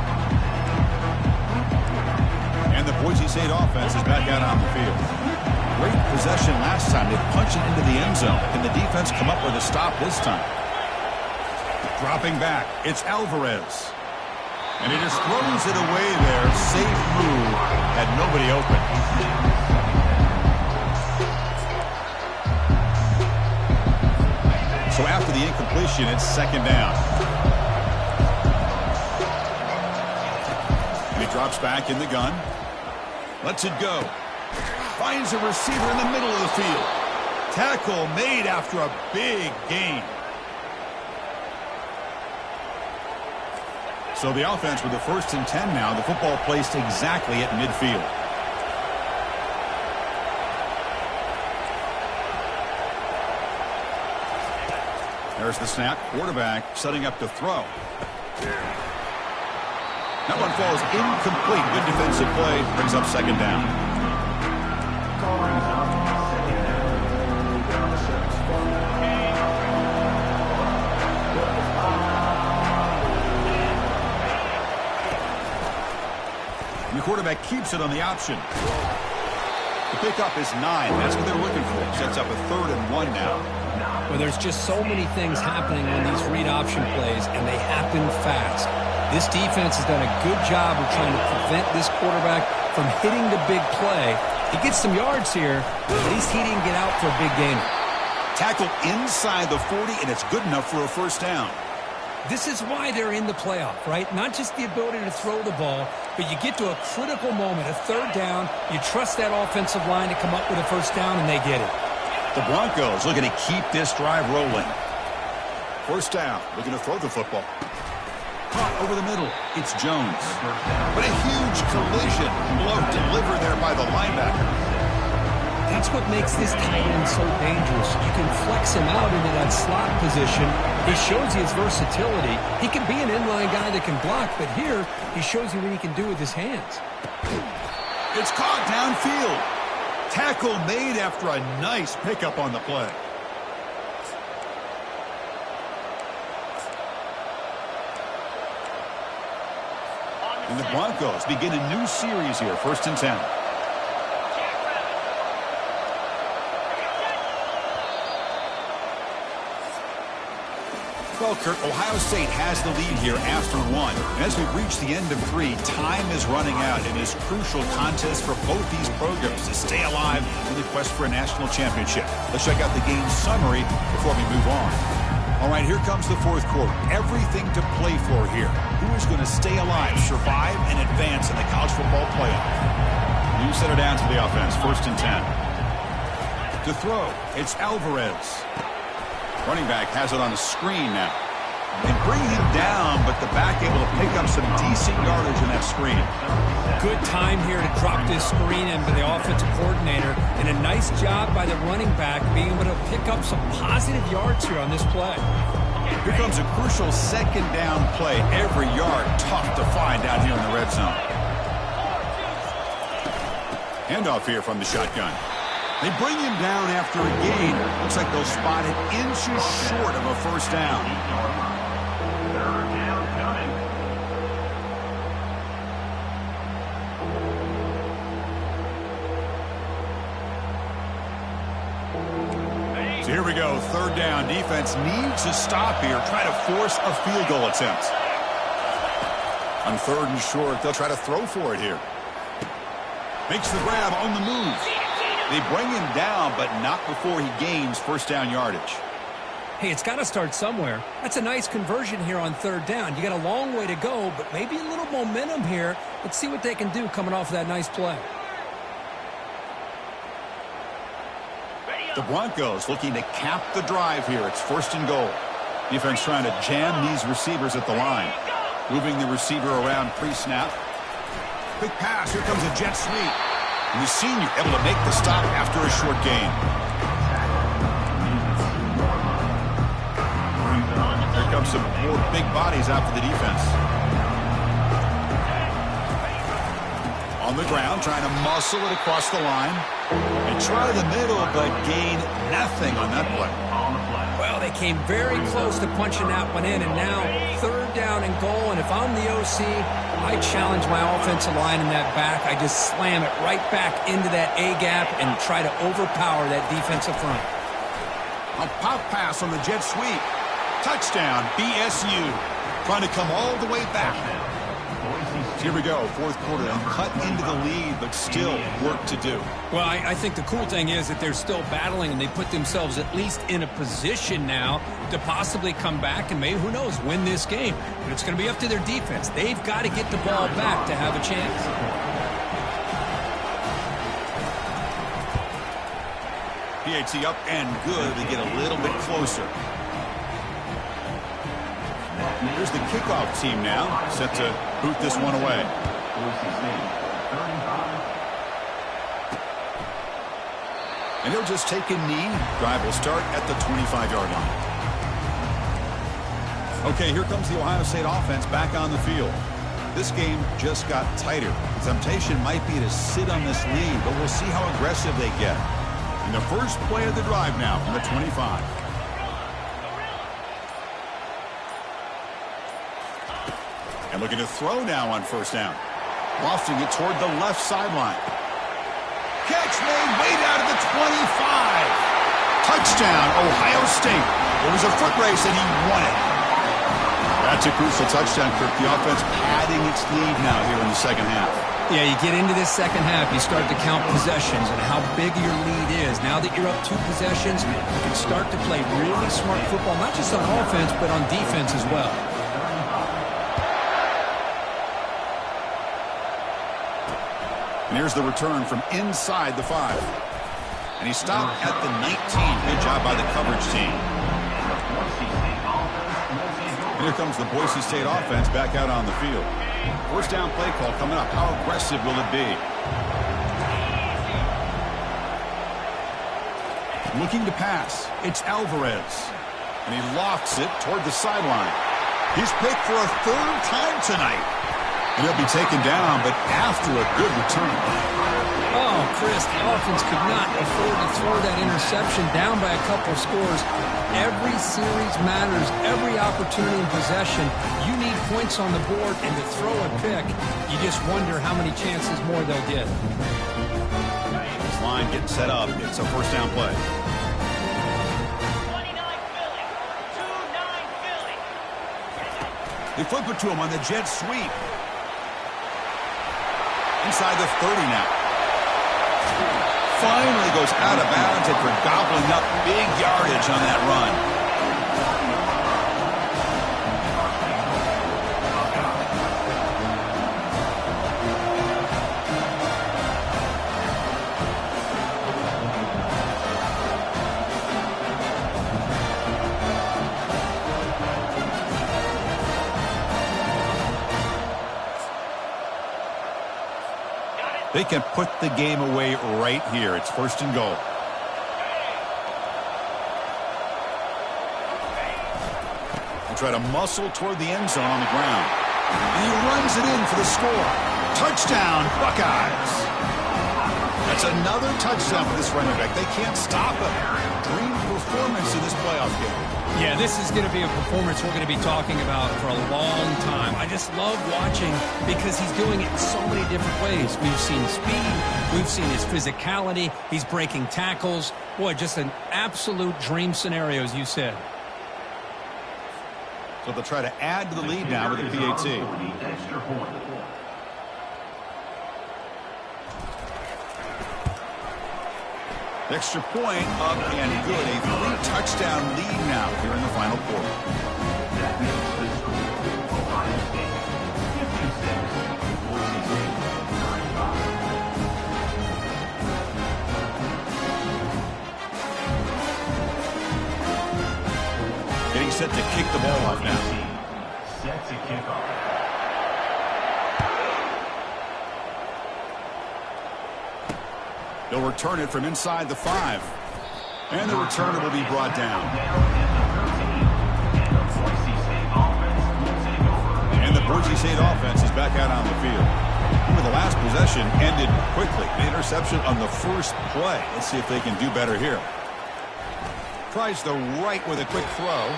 And the Boise State offense is back out on the field. Great possession last time. They punch it into the end zone. Can the defense come up with a stop this time? Dropping back. It's Alvarez. And he just throws it away there. Safe move. Had nobody open. So after the incompletion, it's second down. And he drops back in the gun. Lets it go. Finds a receiver in the middle of the field. Tackle made after a big gain. So the offense with the 1st and 10 now. The football placed exactly at midfield. There's the snap. Quarterback setting up to throw. That one falls incomplete. Good defensive play. Brings up second down. The quarterback keeps it on the option. The pickup is 9. That's what they're looking for. Sets up a 3rd and 1 now. Well, there's just so many things happening on these read option plays, and they happen fast. This defense has done a good job of trying to prevent this quarterback from hitting the big play. He gets some yards here, but at least he didn't get out for a big gain. Tackle inside the 40, and it's good enough for a first down. This is why they're in the playoff, right? Not just the ability to throw the ball, but you get to a critical moment, a 3rd down. You trust that offensive line to come up with a first down, and they get it. The Broncos looking to keep this drive rolling. First down, looking to throw the football. Caught over the middle. It's Jones. But a huge collision. Blow delivered there by the linebacker. That's what makes this tight end so dangerous. You can flex him out into that slot position. He shows you his versatility. He can be an inline guy that can block, but here he shows you what he can do with his hands. It's caught downfield. Tackle made after a nice pickup on the play. And the Broncos begin a new series here, 1st and 10. Well, Kurt, Ohio State has the lead here after 1. And as we've reached the end of 3, time is running out in this crucial contest for both these programs to stay alive in the quest for a national championship. Let's check out the game summary before we move on. All right, here comes the 4th quarter. Everything to play for here. Who is going to stay alive, survive, and advance in the college football playoff? You set it down to the offense, 1st and 10. To throw, it's Alvarez. Running back has it on the screen now. They bring him down, but the back able to pick up some decent yardage in that screen. Good time here to drop this screen in by the offensive coordinator, and a nice job by the running back being able to pick up some positive yards here on this play. Here comes a crucial 2nd down play. Every yard tough to find down here in the red zone. Handoff here from the shotgun. They bring him down after a gain. Looks like they'll spot it inches short of a first down. So here we go, 3rd down. Defense needs to stop here, try to force a field goal attempt. On 3rd and short, they'll try to throw for it here. Makes the grab on the move. They bring him down, but not before he gains first down yardage. Hey, it's got to start somewhere. That's a nice conversion here on 3rd down. You got a long way to go, but maybe a little momentum here. Let's see what they can do coming off of that nice play. The Broncos looking to cap the drive here. It's 1st and goal. Defense trying to jam these receivers at the line. Moving the receiver around pre-snap. Quick pass. Here comes a jet sweep. And the senior able to make the stop after a short gain. Here comes some more big bodies out for the defense. On the ground, trying to muscle it across the line. And try the middle, but gain nothing on that play. Well, they came very close to punching that one in, and now 3rd down and goal. And if I'm the OC, I challenge my offensive line in that back. I just slam it right back into that A-gap and try to overpower that defensive front. A pop pass on the jet sweep. Touchdown, BSU. Trying to come all the way back. Here we go, fourth quarter. They've cut into the lead, but still work to do. Well, I think the cool thing is that they're still battling, and they put themselves at least in a position now to possibly come back and maybe, who knows, win this game. But it's going to be up to their defense. They've got to get the ball back to have a chance. PAT up and good. They get a little bit closer. Here's the kickoff team now, set to boot this one away. Boise State, 35. And he'll just take a knee. Drive will start at the 25-yard line. Okay, here comes the Ohio State offense back on the field. This game just got tighter. The temptation might be to sit on this lead, but we'll see how aggressive they get. And the first play of the drive now from the 25. And looking to throw now on first down. Lofting it toward the left sideline. Catch made way down to the 25. Touchdown, Ohio State. It was a foot race and he won it. That's a crucial touchdown, Kirk. The offense padding its lead now here in the second half. Yeah, you get into this second half, you start to count possessions and how big your lead is. Now that you're up 2 possessions, you can start to play really smart football, not just on offense, but on defense as well. And here's the return from inside the 5. And he stopped at the 19. Good job by the coverage team. And here comes the Boise State offense back out on the field. First down play call coming up. How aggressive will it be? Looking to pass. It's Alvarez. And he lofts it toward the sideline. He's picked for a 3rd time tonight. And he'll be taken down, but after a good return. Oh, Chris, the offense could not afford to throw that interception down by a couple of scores. Every series matters. Every opportunity in possession. You need points on the board, and to throw a pick, you just wonder how many chances more they'll get. This line getting set up. It's a first down play. 29 Philly. 2-9 Philly. They flip it to him on the jet sweep. Inside the 30 now. Finally goes out of bounds after gobbling up big yardage on that run. They can put the game away right here. It's first and goal. They try to muscle toward the end zone on the ground. And he runs it in for the score. Touchdown, Buckeyes. That's another touchdown for this running back. They can't stop him. Dream performance in this playoff game. Yeah, this is going to be a performance we're going to be talking about for a long time. I just love watching because he's doing it in so many different ways. We've seen speed. We've seen his physicality. He's breaking tackles. Boy, just an absolute dream scenario, as you said. So they'll try to add to the lead now with a PAT. Extra point. Extra point up and good. A 3-touchdown lead now here in the final quarter. That makes the score Ohio State 56, Boise State 35. Getting set to kick the ball off now. Set to kick off. They'll return it from inside the 5. And the returner will be brought down. And the Boise State offense is back out on the field. Remember, the last possession ended quickly. An interception on the first play. Let's see if they can do better here. Tries the right with a quick throw.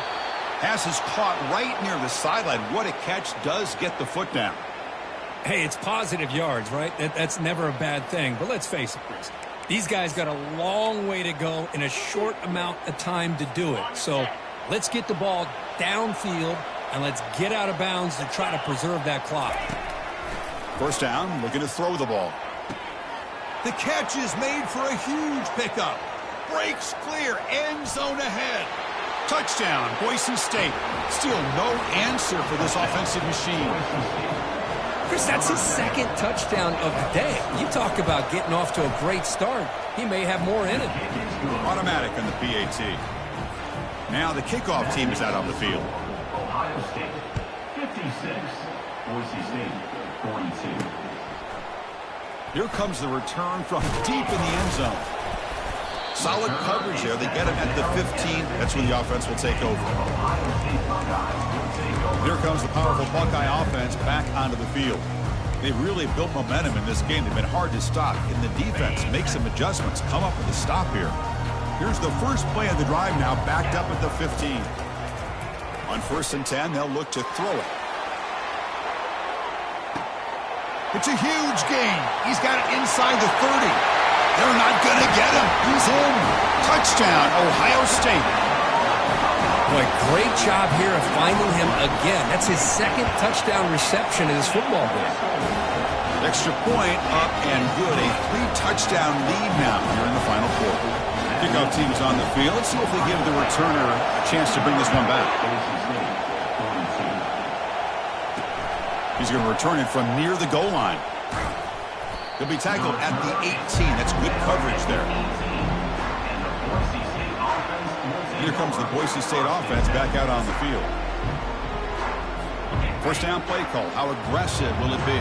Pass is caught right near the sideline. What a catch. Does get the foot down. Hey, it's positive yards, right? That's never a bad thing. But let's face it, Chris. These guys got a long way to go in a short amount of time to do it. So let's get the ball downfield and let's get out of bounds to try to preserve that clock. First down, looking to throw the ball. The catch is made for a huge pickup. Breaks clear, end zone ahead. Touchdown, Boise State. Still no answer for this offensive machine. Chris, that's his second touchdown of the day. You talk about getting off to a great start. He may have more in it. Automatic on the PAT. Now the kickoff team is out on the field. Ohio State 56, Boise State 42. Here comes the return from deep in the end zone. Solid coverage there. They get him at the 15. That's when the offense will take over. Here comes the powerful Buckeye offense back onto the field. They've really built momentum in this game. They've been hard to stop. In the defense, make some adjustments. Come up with a stop here. Here's the first play of the drive now, backed up at the 15. On 1st and 10, they'll look to throw it. It's a huge gain. He's got it inside the 30. They're not going to get him. He's in. Touchdown, Ohio State. Boy, great job here of finding him again. That's his second touchdown reception in his football game. Extra point up and good. A 3-touchdown lead now here in the final quarter. Kickoff team is on the field. Let's see if they give the returner a chance to bring this one back. He's going to return it from near the goal line. He'll be tackled at the 18. That's good coverage there. Here comes the Boise State offense back out on the field. First down play call. How aggressive will it be?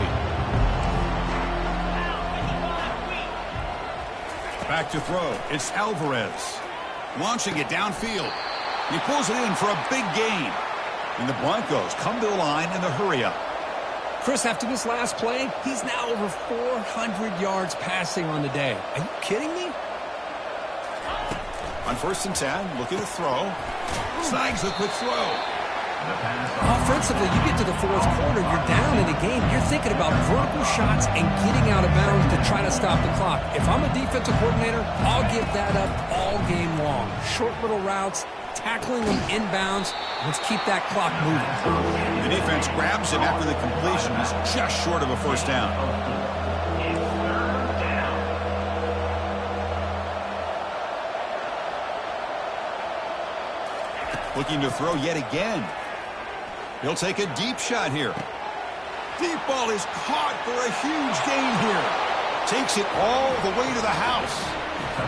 Back to throw. It's Alvarez. Launching it downfield. He pulls it in for a big gain. And the Broncos come to the line in the hurry-up. Chris, after this last play, he's now over 400 yards passing on the day. Are you kidding me? On 1st and 10, looking to throw. Snags a quick throw. Offensively, you get to the 4th quarter, you're down in the game. You're thinking about vertical shots and getting out of bounds to try to stop the clock. If I'm a defensive coordinator, I'll give that up all game long. Short little routes, tackling them inbounds. Let's keep that clock moving. The defense grabs him after the completion. He's just short of a first down. Looking to throw yet again. He'll take a deep shot here. Deep ball is caught for a huge gain here. Takes it all the way to the house.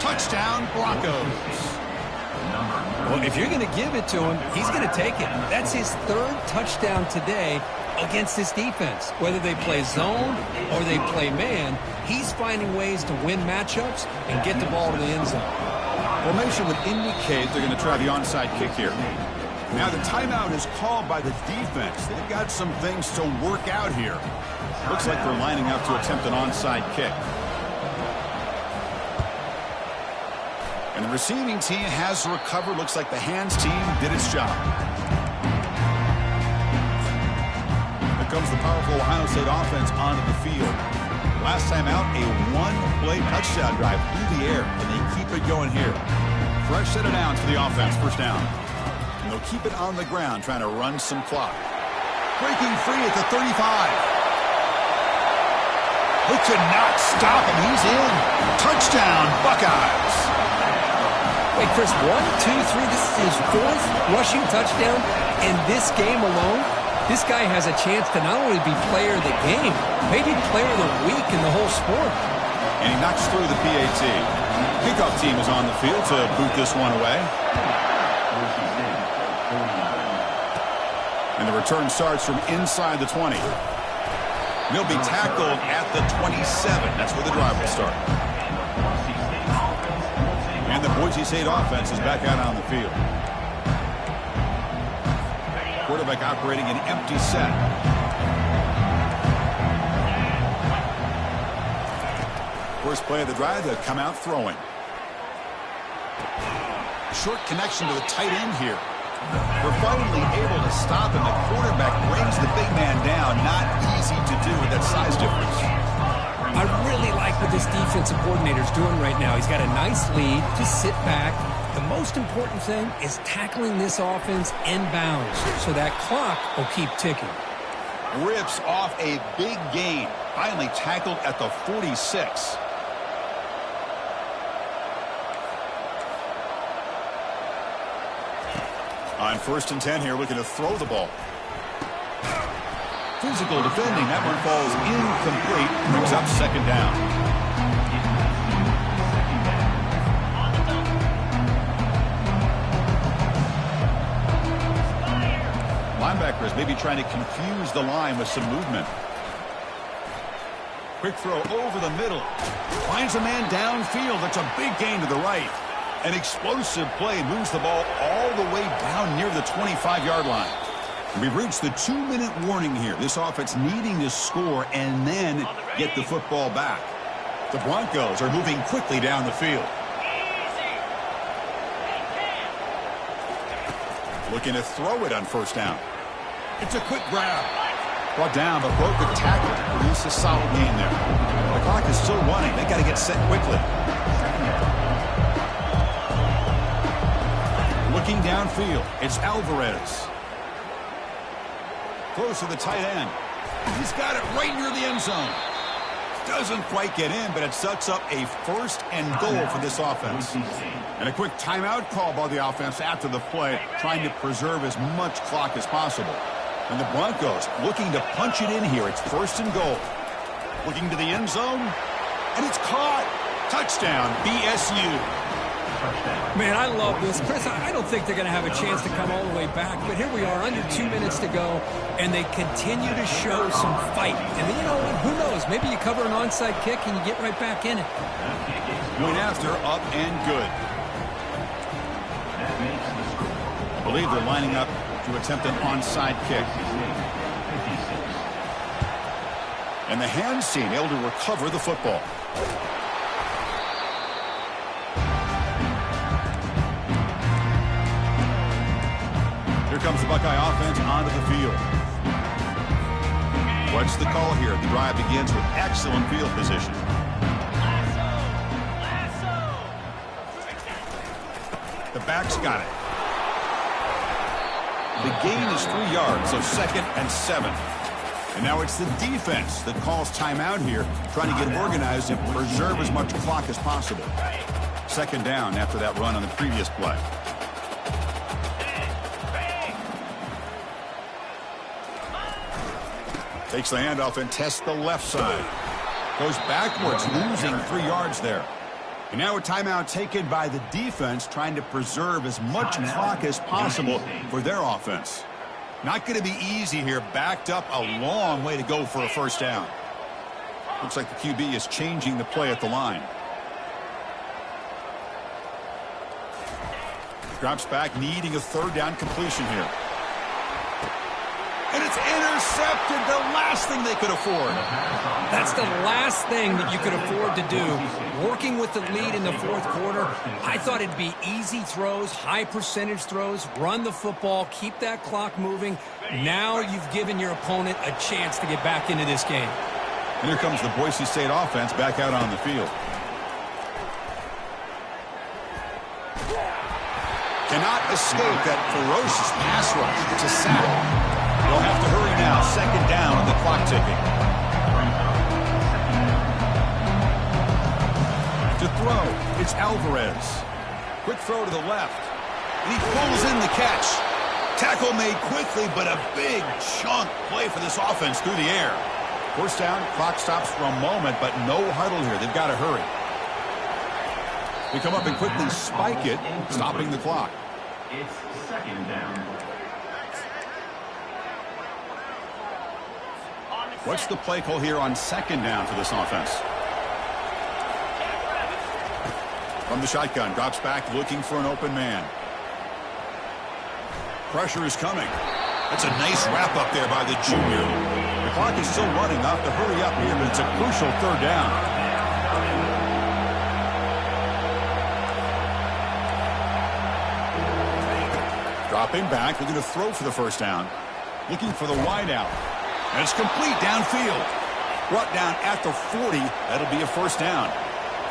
Touchdown, Broncos. Well, if you're going to give it to him, he's going to take it. That's his 3rd touchdown today against this defense. Whether they play zone or they play man, he's finding ways to win matchups and get the ball to the end zone. Formation would indicate they're going to try the onside kick here. Now the timeout is called by the defense. They've got some things to work out here. Looks like they're lining up to attempt an onside kick. And the receiving team has recovered. Looks like the hands team did its job. Here comes the powerful Ohio State offense onto the field. Last time out, a 1-play touchdown drive through the air, and they keep it going here. Fresh set of downs for the offense, first down. And they'll keep it on the ground, trying to run some clock. Breaking free at the 35. They could not stop him. He's in. Touchdown, Buckeyes. Wait, Chris, 1, 2, 3. This is his 4th rushing touchdown in this game alone. This guy has a chance to not only be player of the game, maybe player of the week in the whole sport. And he knocks through the PAT. Kickoff team is on the field to boot this one away. And the return starts from inside the 20. He'll be tackled at the 27. That's where the drive will start. And the Boise State offense is back out on the field. Quarterback operating an empty set. First play of the drive, they'll come out throwing. Short connection to the tight end here. We're finally able to stop him. The quarterback brings the big man down. Not easy to do with that size difference. I really like what this defensive coordinator's doing right now. He's got a nice lead. Just sit back. The most important thing is tackling this offense inbounds so that clock will keep ticking. rips off a big gain. Finally tackled at the 46. On 1st and 10 here, looking to throw the ball. Physical defending. That one falls incomplete. Brings up 2nd down. Linebackers maybe trying to confuse the line with some movement. Quick throw over the middle. Finds a man downfield. That's a big gain to the right. An explosive play moves the ball all the way down near the 25-yard line. We've reached the 2-minute warning here. This offense needing to score and then get the football back. The Broncos are moving quickly down the field. Looking to throw it on 1st down. It's a quick grab. Brought down, but broke the tackle to produce a solid gain there. The clock is still running. They got to get set quickly. Looking downfield, it's Alvarez. Close to the tight end. He's got it right near the end zone. Doesn't quite get in, but it sets up a 1st and goal for this offense. And a quick timeout call by the offense after the play, trying to preserve as much clock as possible. And the Broncos looking to punch it in here. It's 1st and goal. Looking to the end zone, and it's caught. Touchdown, BSU. Man, I love this. Chris, I don't think they're going to have a chance to come all the way back, but here we are, under 2 minutes to go, and they continue to show some fight. And then, you know, who knows? Maybe you cover an onside kick and you get right back in it. Going after, up and good. I believe they're lining up to attempt an onside kick. And the hands team able to recover the football. Here comes the Buckeye offense onto the field. What's the call here? The drive begins with excellent field position. The back's got it. The gain is 3 yards, so 2nd and 7. And now it's the defense that calls timeout here, trying to get organized and preserve as much clock as possible. 2nd down after that run on the previous play. Takes the handoff and tests the left side. Goes backwards, losing 3 yards there. And now a timeout taken by the defense, trying to preserve as much clock as possible for their offense. Not going to be easy here. Backed up a long way to go for a 1st down. Looks like the QB is changing the play at the line. Drops back, needing a 3rd down completion here. And it's intercepted, the last thing they could afford. That's the last thing that you could afford to do. Working with the lead in the 4th quarter, I thought it'd be easy throws, high percentage throws, run the football, keep that clock moving. Now you've given your opponent a chance to get back into this game. And here comes the Boise State offense back out on the field. Cannot escape that ferocious pass rush. It's a sack. They'll have to hurry now. 2nd down on the clock ticking. To throw, it's Alvarez. Quick throw to the left. And he pulls in the catch. Tackle made quickly, but a big chunk play for this offense through the air. 1st down, clock stops for a moment, but no huddle here. They've got to hurry. They come up and quickly spike it, stopping the clock. It's 2nd down. What's the play call here on 2nd down for this offense? From the shotgun, drops back, looking for an open man. Pressure is coming. That's a nice wrap up there by the junior. The clock is still running. They'll have to hurry up here, but it's a crucial 3rd down. Dropping back, looking to throw for the 1st down. Looking for the wide out. And it's complete downfield. Brought down at the 40. That'll be a 1st down.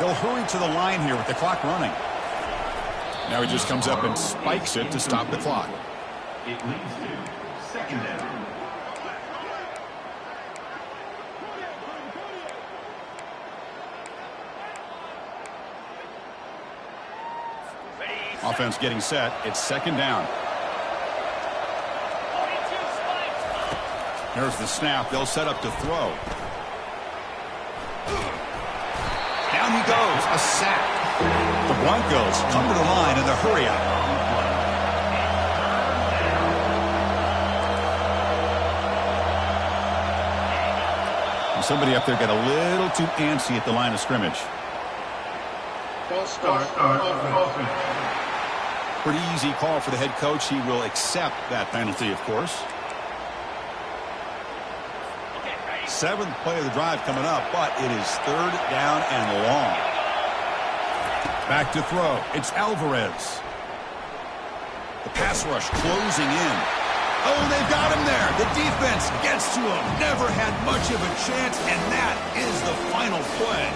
They'll hurry to the line here with the clock running. Now he just comes up and spikes it to stop the clock. It leads to 2nd down. Offense getting set. It's second down. 42 spikes. There's the snap. They'll set up to throw. Down he goes. A sack. The Broncos come to the line in the hurry up. And somebody up there got a little too antsy at the line of scrimmage. False start. Offense. Pretty easy call for the head coach. He will accept that penalty, of course. Seventh play of the drive coming up, but it is third down and long. Back to throw. It's Alvarez. The pass rush closing in. Oh, they've got him there. The defense gets to him. Never had much of a chance, and that is the final play.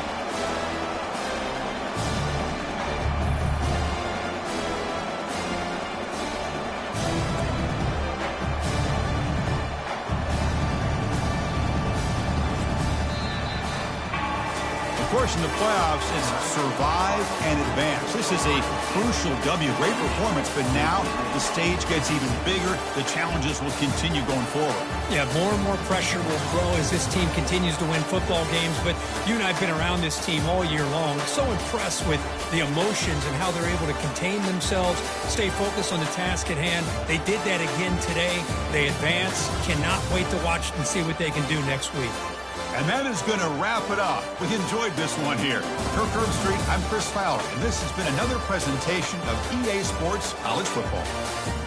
Of course, in the playoffs, it's survive and advance. This is a crucial W. Great performance, but now the stage gets even bigger. The challenges will continue going forward. Yeah, more and more pressure will grow as this team continues to win football games. But you and I have been around this team all year long. So impressed with the emotions and how they're able to contain themselves, stay focused on the task at hand. They did that again today. They advance. Cannot wait to watch and see what they can do next week. And that is going to wrap it up. We enjoyed this one here. Kirk Herbstreit, I'm Chris Fowler, and this has been another presentation of EA Sports College Football.